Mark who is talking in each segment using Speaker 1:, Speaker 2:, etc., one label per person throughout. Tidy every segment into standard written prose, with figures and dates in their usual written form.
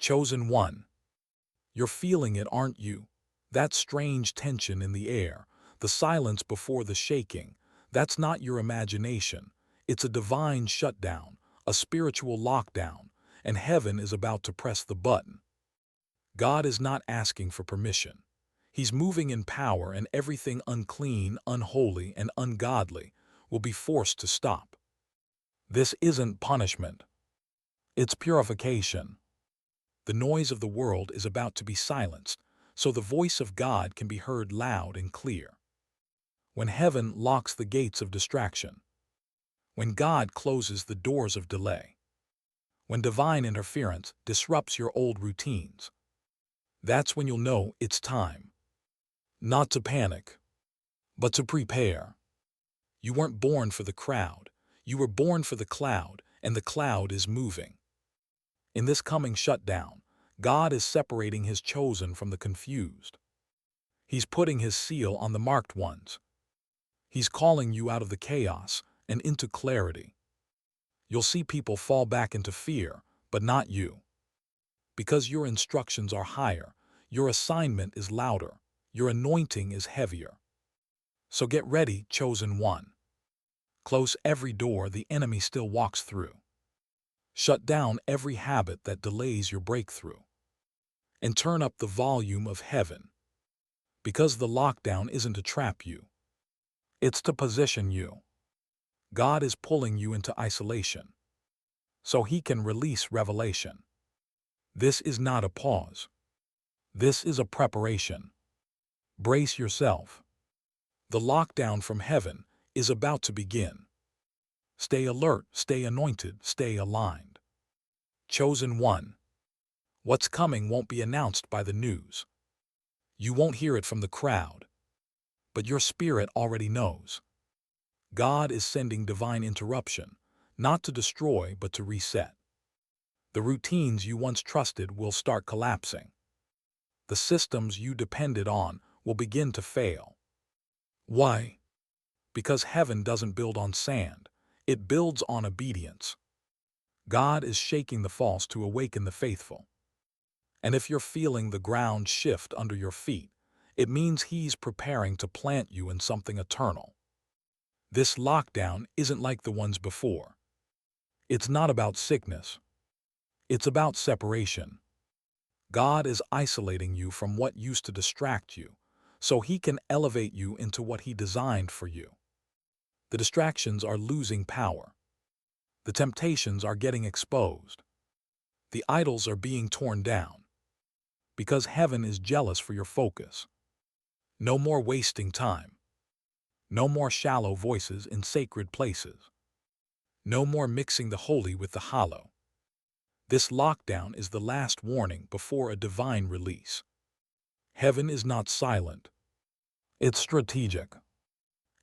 Speaker 1: Chosen one. You're feeling it, aren't you? That strange tension in the air, the silence before the shaking, that's not your imagination. It's a divine shutdown, a spiritual lockdown, and heaven is about to press the button. God is not asking for permission. He's moving in power, and everything unclean, unholy, and ungodly will be forced to stop. This isn't punishment. It's purification. The noise of the world is about to be silenced, so the voice of God can be heard loud and clear. When heaven locks the gates of distraction, when God closes the doors of delay, when divine interference disrupts your old routines, that's when you'll know it's time. Not to panic, but to prepare. You weren't born for the crowd. You were born for the cloud, and the cloud is moving. In this coming shutdown, God is separating his chosen from the confused. He's putting his seal on the marked ones. He's calling you out of the chaos and into clarity. You'll see people fall back into fear, but not you. Because your instructions are higher, your assignment is louder, your anointing is heavier. So get ready, chosen one. Close every door the enemy still walks through. Shut down every habit that delays your breakthrough. And turn up the volume of heaven. Because the lockdown isn't to trap you. It's to position you. God is pulling you into isolation, so he can release revelation. This is not a pause. This is a preparation. Brace yourself. The lockdown from heaven is about to begin. Stay alert, stay anointed, stay aligned. Chosen one. What's coming won't be announced by the news. You won't hear it from the crowd. But your spirit already knows. God is sending divine interruption, not to destroy but to reset. The routines you once trusted will start collapsing. The systems you depended on will begin to fail. Why? Because heaven doesn't build on sand, it builds on obedience. God is shaking the false to awaken the faithful. And if you're feeling the ground shift under your feet, it means he's preparing to plant you in something eternal. This lockdown isn't like the ones before. It's not about sickness. It's about separation. God is isolating you from what used to distract you, so he can elevate you into what he designed for you. The distractions are losing power. The temptations are getting exposed. The idols are being torn down. Because heaven is jealous for your focus. No more wasting time. No more shallow voices in sacred places. No more mixing the holy with the hollow. This lockdown is the last warning before a divine release. Heaven is not silent. It's strategic.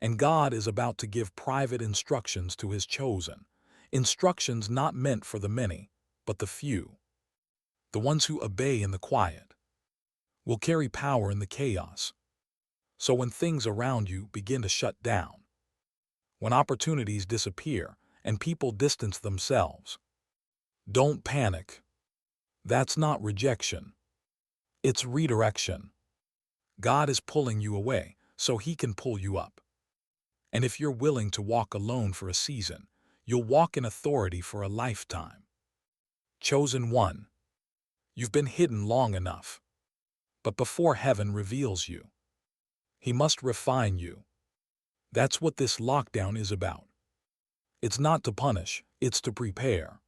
Speaker 1: And God is about to give private instructions to his chosen. Instructions not meant for the many, but the few. The ones who obey in the quiet will carry power in the chaos. So when things around you begin to shut down, when opportunities disappear and people distance themselves, don't panic. That's not rejection. It's redirection. God is pulling you away so he can pull you up. And if you're willing to walk alone for a season, you'll walk in authority for a lifetime. Chosen one. You've been hidden long enough. But before heaven reveals you, he must refine you. That's what this lockdown is about. It's not to punish, it's to prepare.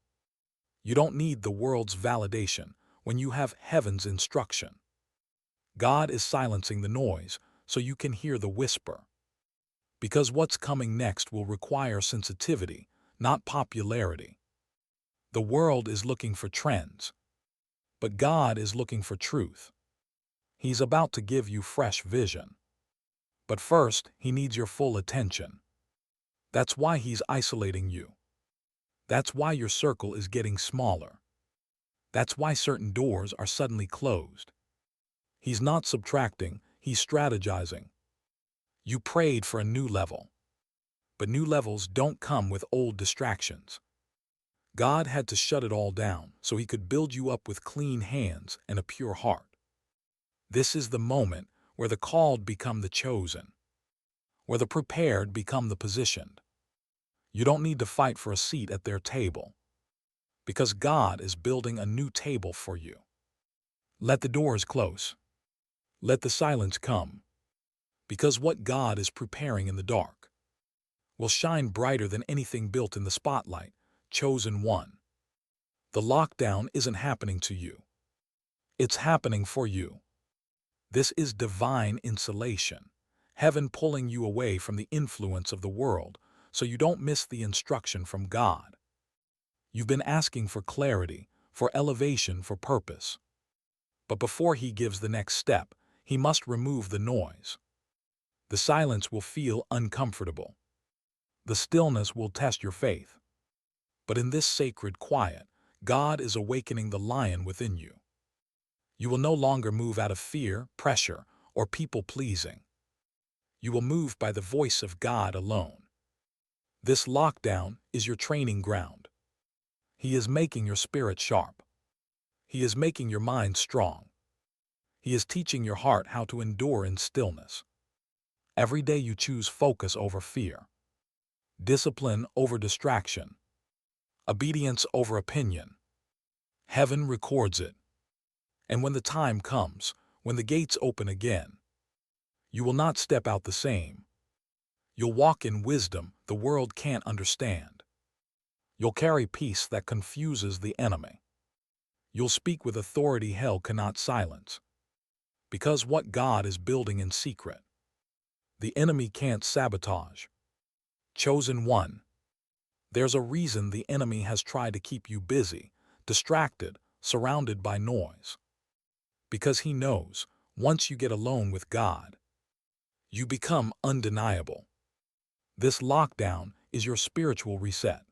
Speaker 1: You don't need the world's validation when you have heaven's instruction. God is silencing the noise so you can hear the whisper. Because what's coming next will require sensitivity, not popularity. The world is looking for trends, but God is looking for truth. He's about to give you fresh vision. But first, he needs your full attention. That's why he's isolating you. That's why your circle is getting smaller. That's why certain doors are suddenly closed. He's not subtracting, he's strategizing. You prayed for a new level. But new levels don't come with old distractions. God had to shut it all down so he could build you up with clean hands and a pure heart. This is the moment where the called become the chosen, where the prepared become the positioned. You don't need to fight for a seat at their table, because God is building a new table for you. Let the doors close. Let the silence come, because what God is preparing in the dark will shine brighter than anything built in the spotlight. Chosen one. The lockdown isn't happening to you. It's happening for you. This is divine insulation, heaven pulling you away from the influence of the world so you don't miss the instruction from God. You've been asking for clarity, for elevation, for purpose. But before he gives the next step, he must remove the noise. The silence will feel uncomfortable. The stillness will test your faith. But in this sacred quiet, God is awakening the lion within you. You will no longer move out of fear, pressure, or people-pleasing. You will move by the voice of God alone. This lockdown is your training ground. He is making your spirit sharp. He is making your mind strong. He is teaching your heart how to endure in stillness. Every day you choose focus over fear, discipline over distraction, obedience over opinion. Heaven records it. And when the time comes, when the gates open again, you will not step out the same. You'll walk in wisdom the world can't understand. You'll carry peace that confuses the enemy. You'll speak with authority hell cannot silence. Because what God is building in secret, the enemy can't sabotage. Chosen one. There's a reason the enemy has tried to keep you busy, distracted, surrounded by noise. Because he knows, once you get alone with God, you become undeniable. This lockdown is your spiritual reset,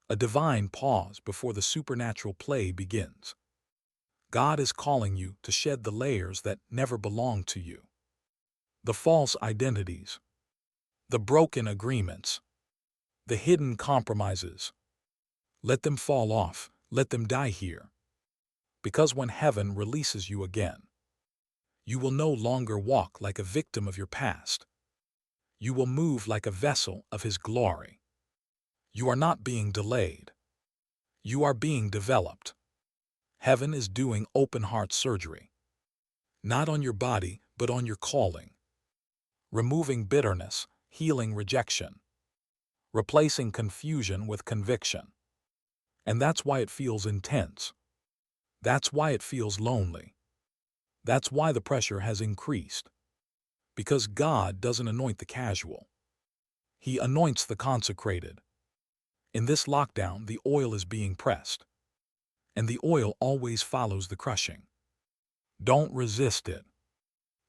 Speaker 1: a divine pause before the supernatural play begins. God is calling you to shed the layers that never belonged to you. The false identities, the broken agreements, the hidden compromises. Let them fall off, let them die here. Because when heaven releases you again, you will no longer walk like a victim of your past. You will move like a vessel of his glory. You are not being delayed. You are being developed. Heaven is doing open-heart surgery. Not on your body, but on your calling. Removing bitterness, healing rejection. Replacing confusion with conviction. And that's why it feels intense. That's why it feels lonely. That's why the pressure has increased. Because God doesn't anoint the casual. He anoints the consecrated. In this lockdown, the oil is being pressed. And the oil always follows the crushing. Don't resist it.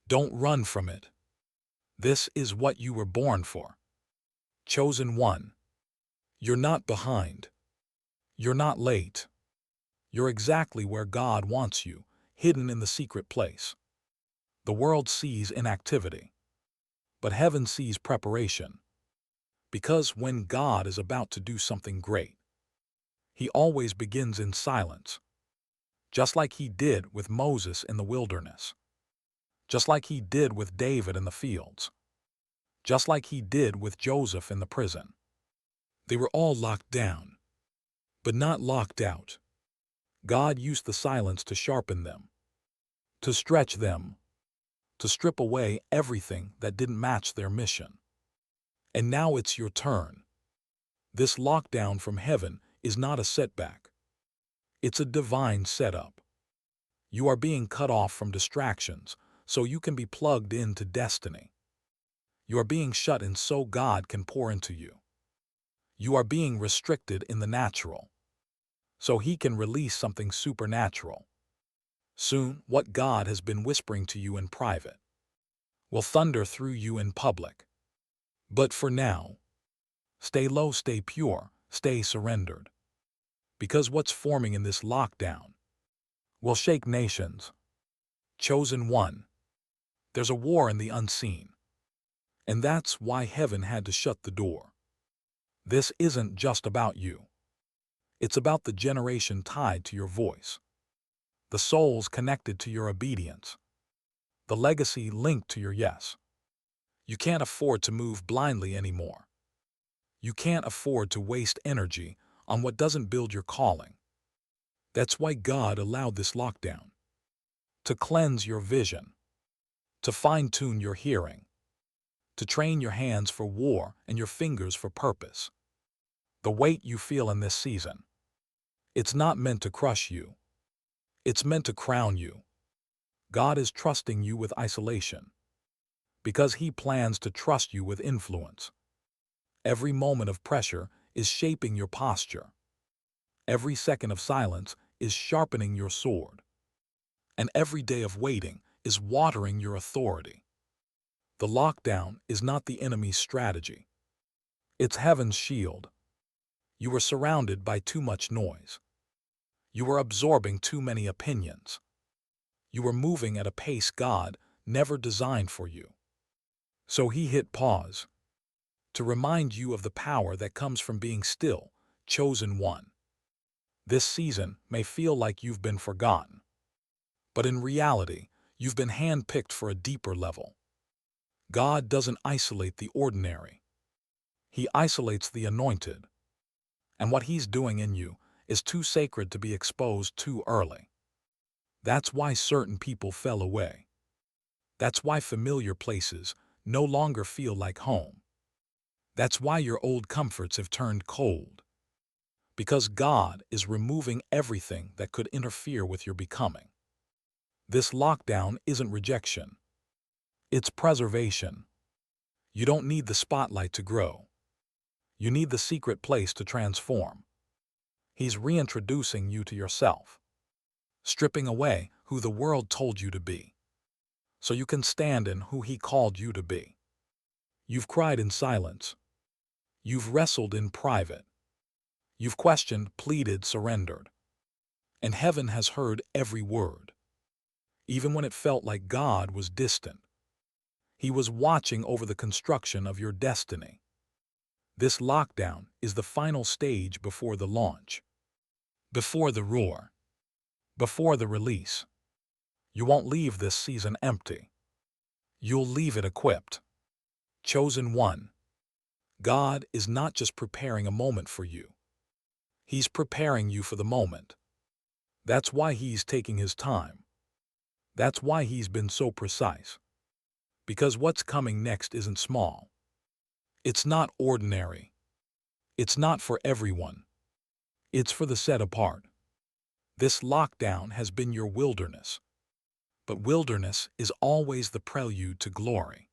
Speaker 1: Don't run from it. This is what you were born for. Chosen one. You're not behind. You're not late. You're exactly where God wants you, hidden in the secret place. The world sees inactivity, but heaven sees preparation. Because when God is about to do something great, he always begins in silence, just like he did with Moses in the wilderness, just like he did with David in the fields, just like he did with Joseph in the prison. They were all locked down, but not locked out. God used the silence to sharpen them, to stretch them, to strip away everything that didn't match their mission. And now it's your turn. This lockdown from heaven is not a setback. It's a divine setup. You are being cut off from distractions so you can be plugged into destiny. You are being shut in so God can pour into you. You are being restricted in the natural so he can release something supernatural. Soon, what God has been whispering to you in private will thunder through you in public. But for now, stay low, stay pure, stay surrendered. Because what's forming in this lockdown will shake nations. Chosen one. There's a war in the unseen. And that's why heaven had to shut the door. This isn't just about you. It's about the generation tied to your voice, the souls connected to your obedience, the legacy linked to your yes. You can't afford to move blindly anymore. You can't afford to waste energy on what doesn't build your calling. That's why God allowed this lockdown. To cleanse your vision, to fine-tune your hearing, to train your hands for war and your fingers for purpose. The weight you feel in this season, it's not meant to crush you. It's meant to crown you. God is trusting you with isolation because He plans to trust you with influence. Every moment of pressure is shaping your posture. Every second of silence is sharpening your sword. And every day of waiting is watering your authority. The lockdown is not the enemy's strategy. It's heaven's shield. You were surrounded by too much noise. You were absorbing too many opinions. You were moving at a pace God never designed for you. So He hit pause to remind you of the power that comes from being still, chosen one. This season may feel like you've been forgotten, but in reality, you've been handpicked for a deeper level. God doesn't isolate the ordinary. He isolates the anointed. And what He's doing in you is too sacred to be exposed too early. That's why certain people fell away. That's why familiar places no longer feel like home. That's why your old comforts have turned cold. Because God is removing everything that could interfere with your becoming. This lockdown isn't rejection. It's preservation. You don't need the spotlight to grow. You need the secret place to transform. He's reintroducing you to yourself, stripping away who the world told you to be, so you can stand in who He called you to be. You've cried in silence. You've wrestled in private. You've questioned, pleaded, surrendered. And heaven has heard every word. Even when it felt like God was distant, He was watching over the construction of your destiny. This lockdown is the final stage before the launch, before the roar, before the release. You won't leave this season empty. You'll leave it equipped. Chosen one. God is not just preparing a moment for you. He's preparing you for the moment. That's why He's taking His time. That's why He's been so precise. Because what's coming next isn't small. It's not ordinary. It's not for everyone. It's for the set apart. This lockdown has been your wilderness. But wilderness is always the prelude to glory.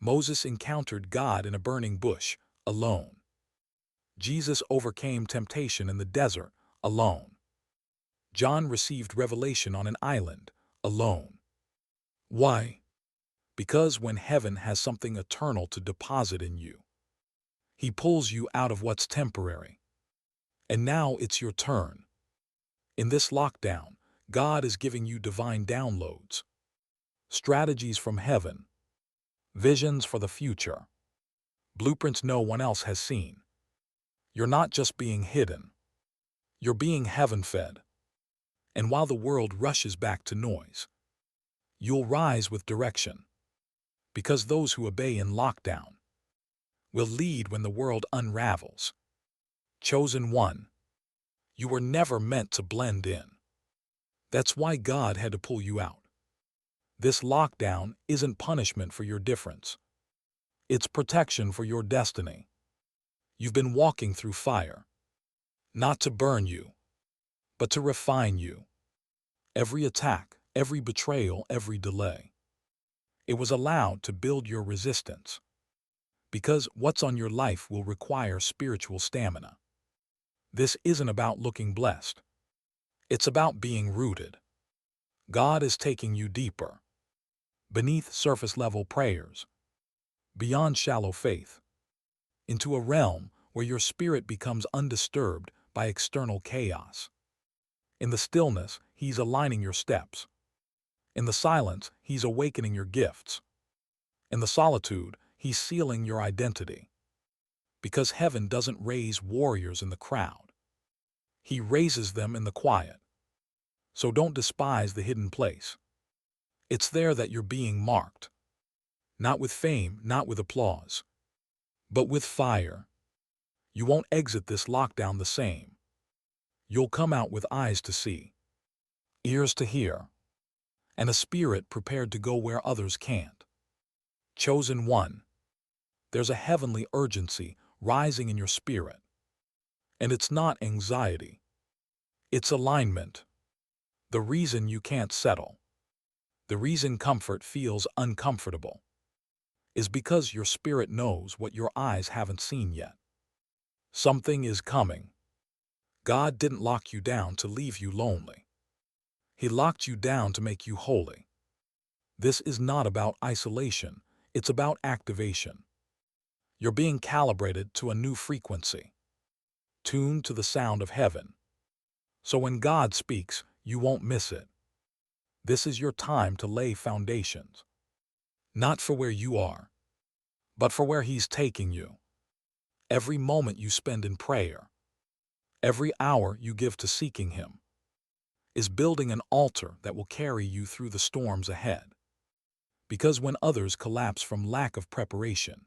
Speaker 1: Moses encountered God in a burning bush, alone. Jesus overcame temptation in the desert, alone. John received revelation on an island, alone. Why? Because when heaven has something eternal to deposit in you, He pulls you out of what's temporary. And now it's your turn. In this lockdown, God is giving you divine downloads, strategies from heaven, visions for the future, blueprints no one else has seen. You're not just being hidden. You're being heaven-fed. And while the world rushes back to noise, you'll rise with direction. Because those who obey in lockdown will lead when the world unravels. Chosen one. You were never meant to blend in. That's why God had to pull you out. This lockdown isn't punishment for your difference. It's protection for your destiny. You've been walking through fire, not to burn you, but to refine you. Every attack, every betrayal, every delay. It was allowed to build your resistance. Because what's on your life will require spiritual stamina. This isn't about looking blessed. It's about being rooted. God is taking you deeper, beneath surface-level prayers, beyond shallow faith, into a realm where your spirit becomes undisturbed by external chaos. In the stillness, He's aligning your steps. In the silence, He's awakening your gifts. In the solitude, He's sealing your identity. Because heaven doesn't raise warriors in the crowd. He raises them in the quiet. So don't despise the hidden place. It's there that you're being marked. Not with fame, not with applause, but with fire. You won't exit this lockdown the same. You'll come out with eyes to see, ears to hear, and a spirit prepared to go where others can't. Chosen one, there's a heavenly urgency rising in your spirit. And it's not anxiety. It's alignment. The reason you can't settle, the reason comfort feels uncomfortable, is because your spirit knows what your eyes haven't seen yet. Something is coming. God didn't lock you down to leave you lonely. He locked you down to make you holy. This is not about isolation. It's about activation. You're being calibrated to a new frequency, tuned to the sound of heaven. So when God speaks, you won't miss it. This is your time to lay foundations, not for where you are, but for where He's taking you. Every moment you spend in prayer, every hour you give to seeking Him, is building an altar that will carry you through the storms ahead. Because when others collapse from lack of preparation,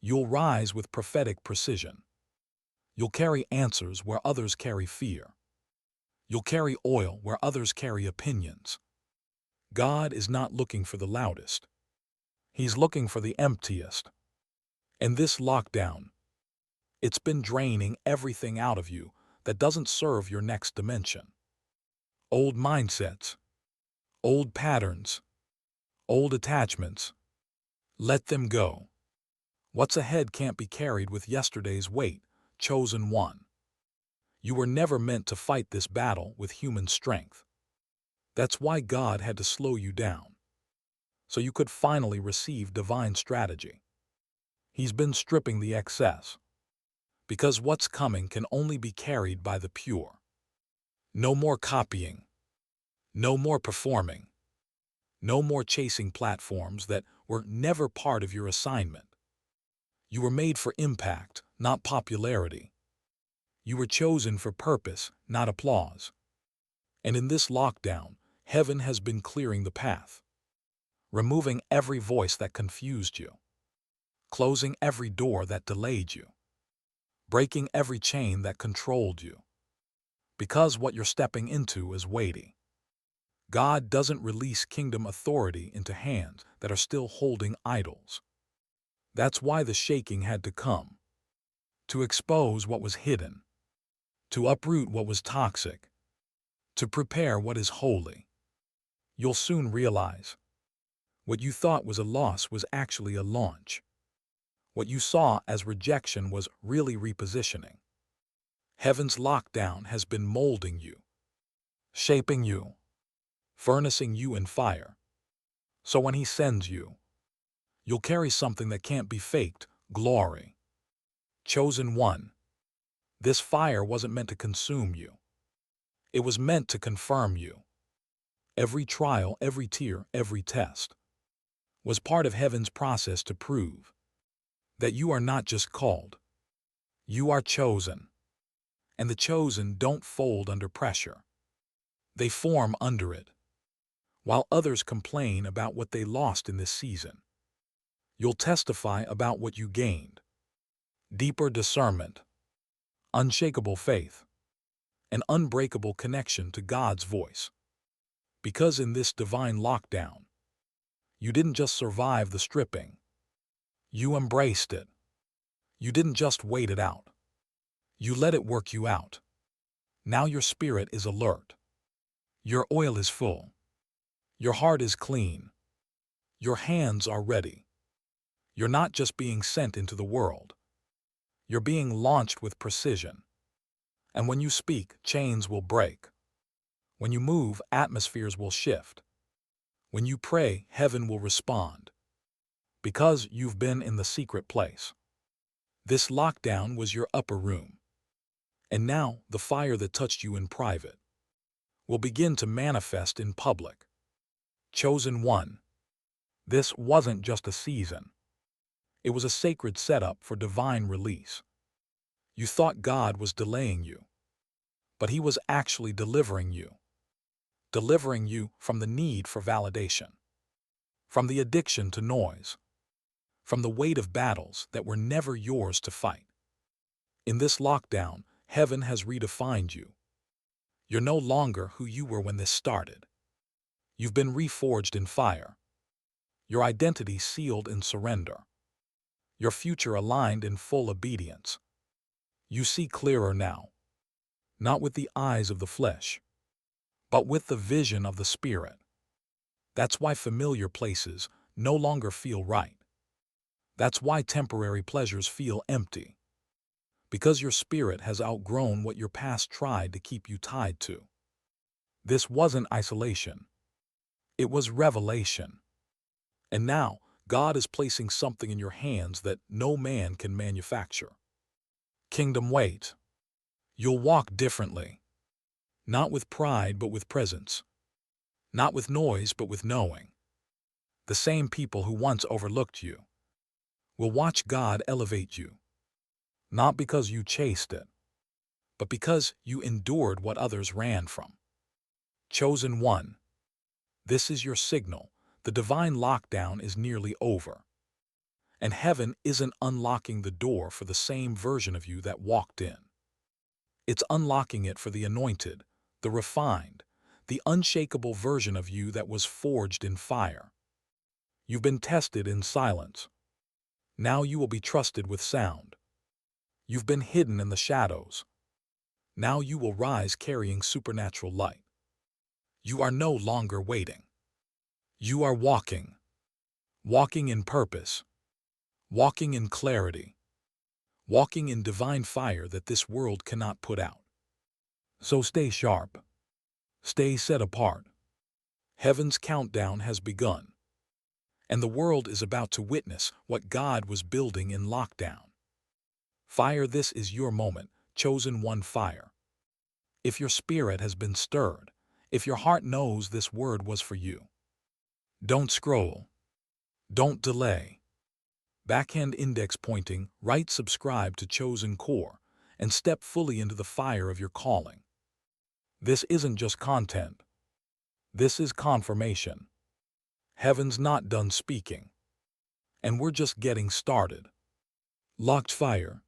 Speaker 1: you'll rise with prophetic precision. You'll carry answers where others carry fear. You'll carry oil where others carry opinions. God is not looking for the loudest. He's looking for the emptiest. And this lockdown, it's been draining everything out of you that doesn't serve your next dimension. Old mindsets, old patterns, old attachments. Let them go. What's ahead can't be carried with yesterday's weight. Chosen one. You were never meant to fight this battle with human strength. That's why God had to slow you down, so you could finally receive divine strategy. He's been stripping the excess, because what's coming can only be carried by the pure. No more copying. No more performing. No more chasing platforms that were never part of your assignment. You were made for impact, not popularity. You were chosen for purpose, not applause. And in this lockdown, heaven has been clearing the path, removing every voice that confused you, closing every door that delayed you, breaking every chain that controlled you. Because what you're stepping into is weighty. God doesn't release kingdom authority into hands that are still holding idols. That's why the shaking had to come, to expose what was hidden, to uproot what was toxic, to prepare what is holy. You'll soon realize what you thought was a loss was actually a launch. What you saw as rejection was really repositioning. Heaven's lockdown has been molding you, shaping you, furnacing you in fire. So when He sends you, you'll carry something that can't be faked, glory. Chosen one. This fire wasn't meant to consume you. It was meant to confirm you. Every trial, every tear, every test was part of heaven's process to prove that you are not just called. You are chosen. And the chosen don't fold under pressure. They form under it. While others complain about what they lost in this season, you'll testify about what you gained. Deeper discernment, unshakable faith, an unbreakable connection to God's voice. Because in this divine lockdown, you didn't just survive the stripping. You embraced it. You didn't just wait it out. You let it work you out. Now your spirit is alert. Your oil is full. Your heart is clean. Your hands are ready. You're not just being sent into the world. You're being launched with precision. And when you speak, chains will break. When you move, atmospheres will shift. When you pray, heaven will respond. Because you've been in the secret place. This lockdown was your upper room. And now, the fire that touched you in private will begin to manifest in public. Chosen one. This wasn't just a season. It was a sacred setup for divine release. You thought God was delaying you. but he was actually delivering you from the need for validation, from the addiction to noise, from the weight of battles that were never yours to fight. In this lockdown, heaven has redefined you. You're no longer who you were when this started. You've been reforged in fire, your identity sealed in surrender, your future aligned in full obedience. You see clearer now, not with the eyes of the flesh, but with the vision of the Spirit. That's why familiar places no longer feel right. That's why temporary pleasures feel empty, because your spirit has outgrown what your past tried to keep you tied to. This wasn't isolation. It was revelation. And now, God is placing something in your hands that no man can manufacture. Kingdom weight. You'll walk differently. Not with pride, but with presence. Not with noise, but with knowing. The same people who once overlooked you will watch God elevate you. Not because you chased it, but because you endured what others ran from. Chosen one. This is your signal. The divine lockdown is nearly over. And heaven isn't unlocking the door for the same version of you that walked in. It's unlocking it for the anointed, the refined, the unshakable version of you that was forged in fire. You've been tested in silence. Now you will be trusted with sound. You've been hidden in the shadows. Now you will rise carrying supernatural light. You are no longer waiting. You are walking. Walking in purpose. Walking in clarity. Walking in divine fire that this world cannot put out. So stay sharp. Stay set apart. Heaven's countdown has begun. And the world is about to witness what God was building in lockdown. Fire, this is your moment, chosen one fire. If your spirit has been stirred, if your heart knows this word was for you, don't scroll. Don't delay. Backhand index pointing, right, subscribe to Chosen Core and step fully into the fire of your calling. This isn't just content. This is confirmation. Heaven's not done speaking. And we're just getting started. Locked fire.